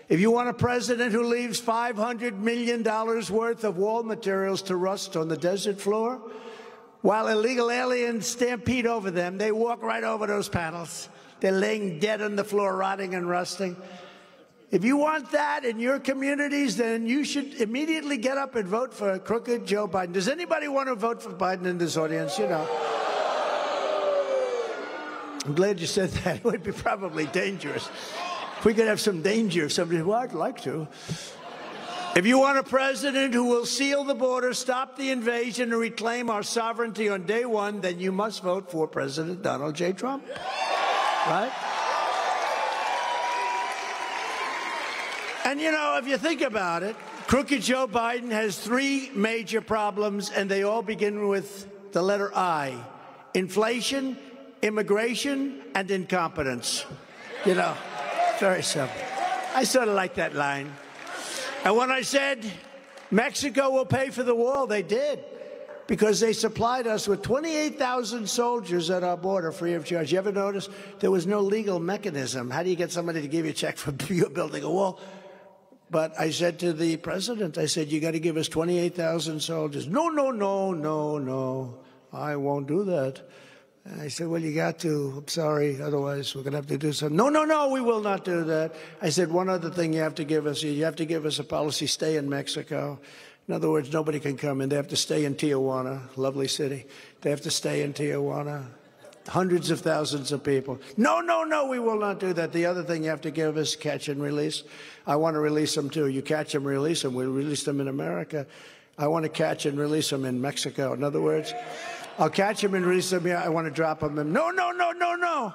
If you want a president who leaves $500 million worth of wall materials to rust on the desert floor, while illegal aliens stampede over them, they walk right over those panels. They're laying dead on the floor, rotting and rusting. If you want that in your communities, then you should immediately get up and vote for crooked Joe Biden. Does anybody want to vote for Biden in this audience? You know. I'm glad you said that. It would be probably dangerous. If we could have some danger, if somebody, well, I'd like to. If you want a president who will seal the border, stop the invasion, and reclaim our sovereignty on day one, then you must vote for President Donald J. Trump. Right? And, you know, if you think about it, crooked Joe Biden has three major problems, and they all begin with the letter I: inflation, immigration, and incompetence. You know, very simple. I sort of like that line. And when I said Mexico will pay for the wall, they did, because they supplied us with 28,000 soldiers at our border free of charge. You ever notice there was no legal mechanism? How do you get somebody to give you a check for you building a wall? But I said to the president, I said, you got to give us 28,000 soldiers. No, no, no, no, no. I won't do that. And I said, well, you got to. I'm sorry. Otherwise, we're going to have to do something. No, no, no, we will not do that. I said, one other thing you have to give us. You have to give us a policy, stay in Mexico. In other words, nobody can come in. They have to stay in Tijuana, lovely city. They have to stay in Tijuana. Hundreds of thousands of people. No, no, no, we will not do that. The other thing you have to give us, catch and release. I want to release them, too. You catch them, release them. We release them in America. I want to catch and release them in Mexico. In other words, I'll catch them and release them here. I want to drop them in. No, no, no, no, no.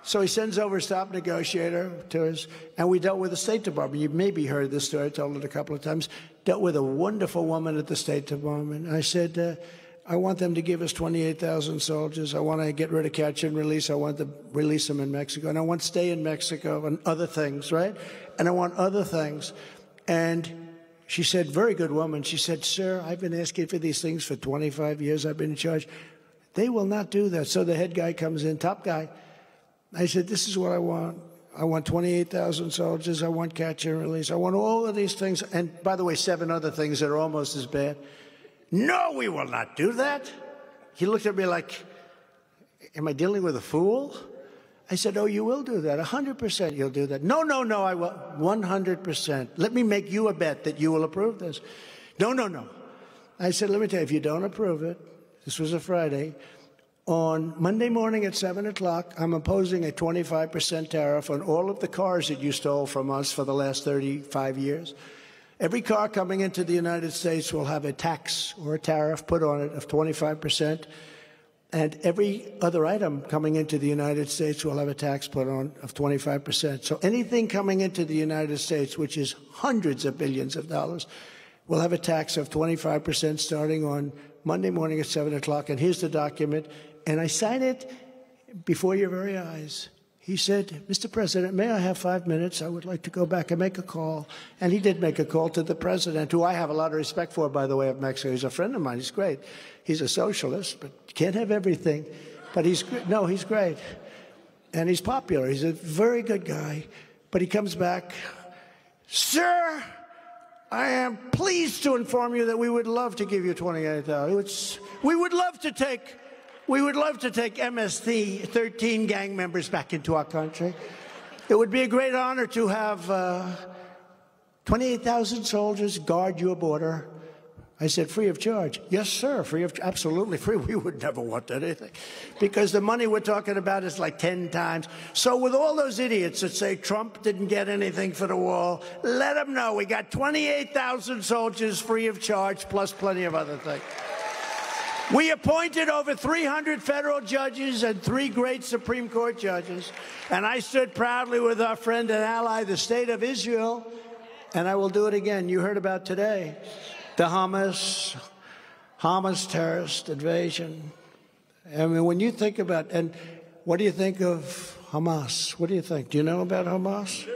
So he sends over a stop negotiator to us, and we dealt with the State Department. You maybe heard this story. I told it a couple of times. Dealt with a wonderful woman at the State Department. And I said, I want them to give us 28,000 soldiers. I want to get rid of catch and release. I want to release them in Mexico. And I want to stay in Mexico and other things, right? And I want other things. And she said, very good woman. She said, sir, I've been asking for these things for 25 years. I've been in charge. They will not do that. So the head guy comes in, top guy. I said, this is what I want. I want 28,000 soldiers. I want catch and release. I want all of these things. And by the way, 7 other things that are almost as bad. No, we will not do that. He looked at me like, am I dealing with a fool? I said, oh, you will do that. 100% you'll do that. No, no, no, I will. 100%. Let me make you a bet that you will approve this. No, no, no. I said, let me tell you, if you don't approve it, this was a Friday, on Monday morning at 7 o'clock, I'm imposing a 25% tariff on all of the cars that you stole from us for the last 35 years. Every car coming into the United States will have a tax or a tariff put on it of 25%. And every other item coming into the United States will have a tax put on of 25%. So anything coming into the United States, which is hundreds of billions of dollars, will have a tax of 25% starting on Monday morning at 7 o'clock. And here's the document. And I signed it before your very eyes. He said, Mr. President, may I have 5 minutes? I would like to go back and make a call. And he did make a call to the president, who I have a lot of respect for, by the way, of Mexico. He's a friend of mine. He's great. He's a socialist, but you can't have everything. But he's great. And he's popular. He's a very good guy. But he comes back, sir, I am pleased to inform you that we would love to give you 28,000. We would love to take MS-13 gang members back into our country. It would be a great honor to have 28,000 soldiers guard your border. I said, free of charge. Yes, sir, absolutely free. We would never want anything, because the money we're talking about is like 10 times. So with all those idiots that say Trump didn't get anything for the wall, let them know we got 28,000 soldiers free of charge, plus plenty of other things. We appointed over 300 federal judges and 3 great Supreme Court judges. And I stood proudly with our friend and ally, the State of Israel. And I will do it again. You heard about today, the Hamas terrorist invasion. I mean, when you think about, and what do you think of Hamas? What do you think? Do you know about Hamas?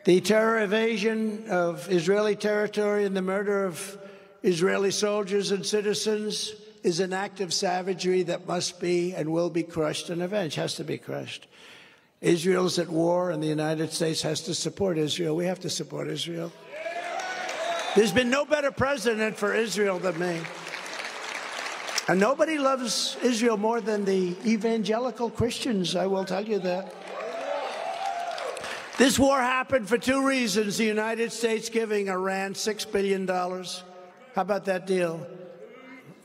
The terror invasion of Israeli territory and the murder of Israeli soldiers and citizens is an act of savagery that must be and will be crushed and avenged, has to be crushed. Israel's at war, and the United States has to support Israel. We have to support Israel. There's been no better president for Israel than me. And nobody loves Israel more than the evangelical Christians, I will tell you that. This war happened for two reasons. The United States giving Iran $6 billion. How about that deal?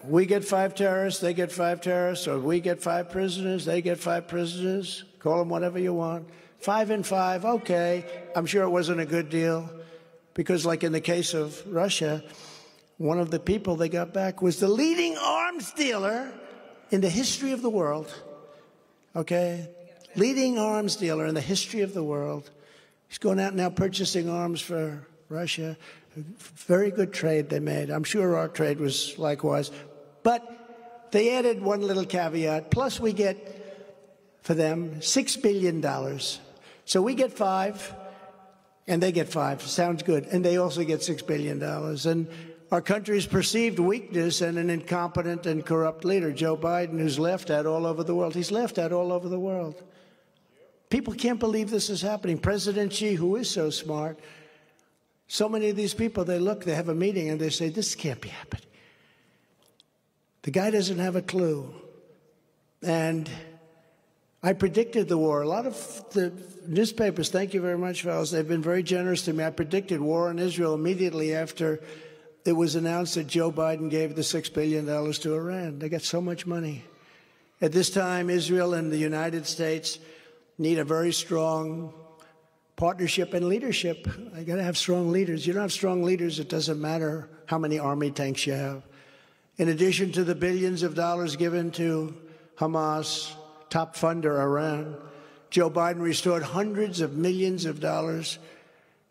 We get 5 terrorists, they get 5 terrorists, or we get 5 prisoners, they get 5 prisoners. Call them whatever you want. 5 and 5, okay. I'm sure it wasn't a good deal because, like in the case of Russia, one of the people they got back was the leading arms dealer in the history of the world, okay? Leading arms dealer in the history of the world. He's going out now purchasing arms for Russia. Very good trade they made. I'm sure our trade was likewise. But they added one little caveat. Plus, we get for them $6 billion. So we get 5, and they get 5. Sounds good. And they also get $6 billion. And our country's perceived weakness and an incompetent and corrupt leader, Joe Biden, who's laughed at all over the world. He's laughed at all over the world. People can't believe this is happening. President Xi, who is so smart, so many of these people, they have a meeting, and they say, this can't be happening. The guy doesn't have a clue. And I predicted the war. A lot of the newspapers, thank you very much, fellas, they've been very generous to me. I predicted war in Israel immediately after it was announced that Joe Biden gave the $6 billion to Iran. They got so much money. At this time, Israel and the United States need a very strong partnership and leadership. I got to have strong leaders. You don't have strong leaders, it doesn't matter how many army tanks you have. In addition to the billions of dollars given to Hamas, top funder Iran, Joe Biden restored hundreds of millions of dollars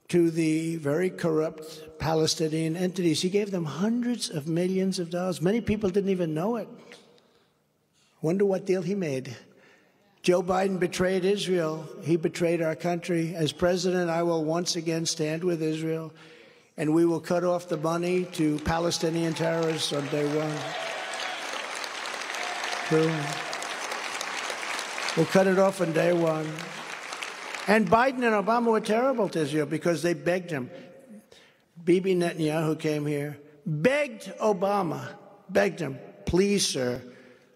to the very corrupt Palestinian entities. He gave them hundreds of millions of dollars. Many people didn't even know it. Wonder what deal he made. Joe Biden betrayed Israel. He betrayed our country. As president, I will once again stand with Israel, and we will cut off the money to Palestinian terrorists on day one. We'll cut it off on day one. And Biden and Obama were terrible to Israel because they begged him. Bibi Netanyahu came here, begged Obama, begged him, please, sir.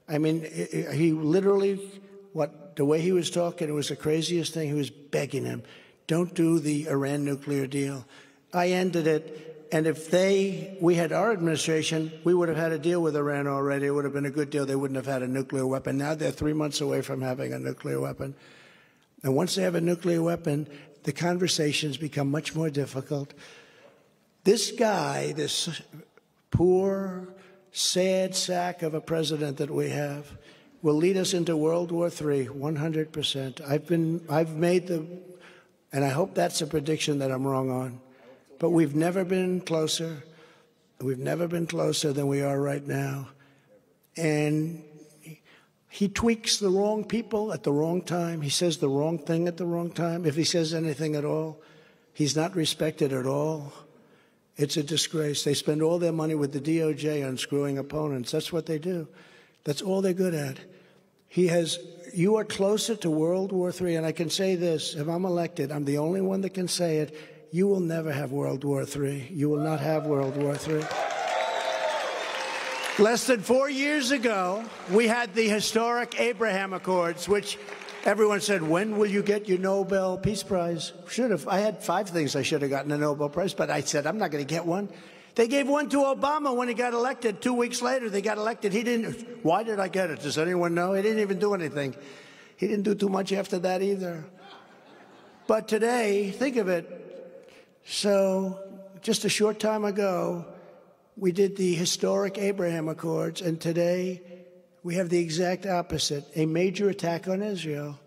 I mean, he literally, the way he was talking, it was the craziest thing. He was begging him, don't do the Iran nuclear deal. I ended it, and if we had our administration, we would have had a deal with Iran already. It would have been a good deal. They wouldn't have had a nuclear weapon. Now they're 3 months away from having a nuclear weapon. And once they have a nuclear weapon, the conversations become much more difficult. This guy, this poor, sad sack of a president that we have, will lead us into World War III, 100%. I've made and I hope that's a prediction that I'm wrong on. But we've never been closer. We've never been closer than we are right now. And he tweaks the wrong people at the wrong time. He says the wrong thing at the wrong time. If he says anything at all, he's not respected at all. It's a disgrace. They spend all their money with the DOJ on screwing opponents. That's what they do. That's all they're good at. You are closer to World War III, and I can say this, if I'm elected, I'm the only one that can say it, you will never have World War III. You will not have World War III. Less than 4 years ago, we had the historic Abraham Accords, which everyone said, when will you get your Nobel Peace Prize? Should have. I had 5 things I should have gotten a Nobel Prize, but I said, I'm not going to get one. They gave one to Obama when he got elected. 2 weeks later, they got elected. He didn't. Why did I get it? Does anyone know? He didn't even do anything. He didn't do too much after that either. But today, think of it. So just a short time ago, we did the historic Abraham Accords, and today we have the exact opposite, a major attack on Israel.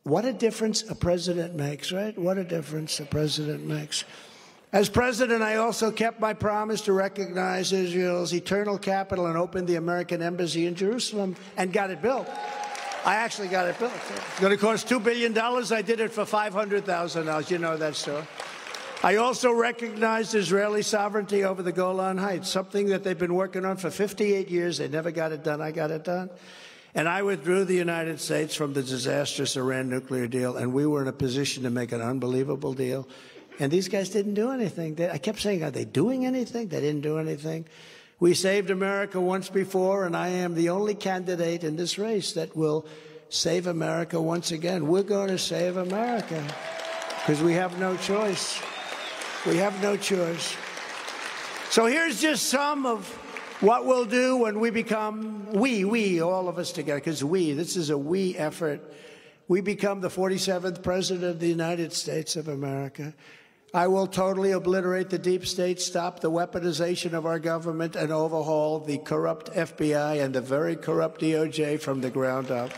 What a difference a president makes, right? What a difference a president makes. As president, I also kept my promise to recognize Israel's eternal capital and opened the American embassy in Jerusalem and got it built. I actually got it built. It's going to cost $2 billion. I did it for $500,000. You know that story. I also recognized Israeli sovereignty over the Golan Heights, something that they've been working on for 58 years. They never got it done. I got it done. and I withdrew the United States from the disastrous Iran nuclear deal, and we were in a position to make an unbelievable deal. And these guys didn't do anything. I kept saying, are they doing anything? They didn't do anything. We saved America once before, and I am the only candidate in this race that will save America once again. We're going to save America because we have no choice. We have no choice. So here's just some of what we'll do when we become, all of us together, because this is a we effort. We become the 47th president of the United States of America. I will totally obliterate the deep state, stop the weaponization of our government, and overhaul the corrupt FBI and the very corrupt DOJ from the ground up.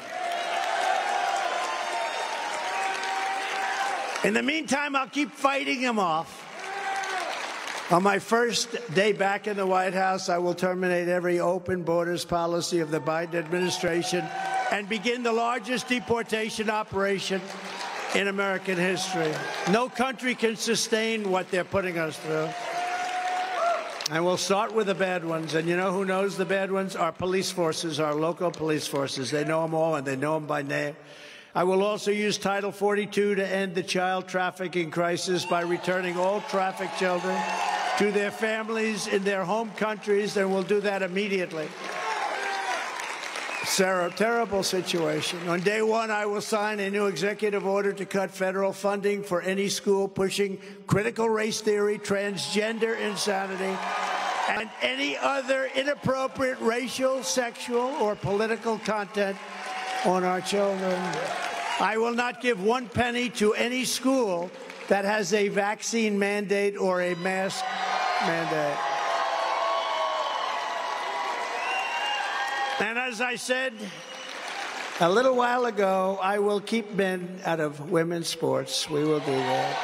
In the meantime, I'll keep fighting them off. On my first day back in the White House, I will terminate every open borders policy of the Biden administration and begin the largest deportation operation in American history. No country can sustain what they're putting us through. And we'll start with the bad ones. And you know who knows the bad ones? Our police forces, our local police forces. They know them all, and they know them by name. I will also use Title 42 to end the child trafficking crisis by returning all trafficked children to their families in their home countries, and we'll do that immediately. Sarah, terrible situation. On day one, I will sign a new executive order to cut federal funding for any school pushing critical race theory, transgender insanity, and any other inappropriate racial, sexual, or political content on our children. I will not give one penny to any school that has a vaccine mandate or a mask mandate. And as I said a little while ago, I will keep men out of women's sports. We will do that.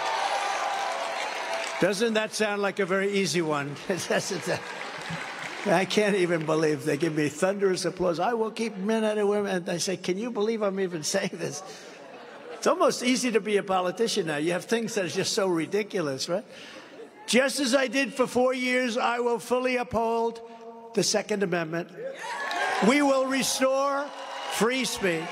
Doesn't that sound like a very easy one? I can't even believe they give me thunderous applause. I will keep men out of women. And I say, can you believe I'm even saying this? It's almost easy to be a politician now. You have things that are just so ridiculous, right? Just as I did for 4 years, I will fully uphold the Second Amendment. We will restore free speech.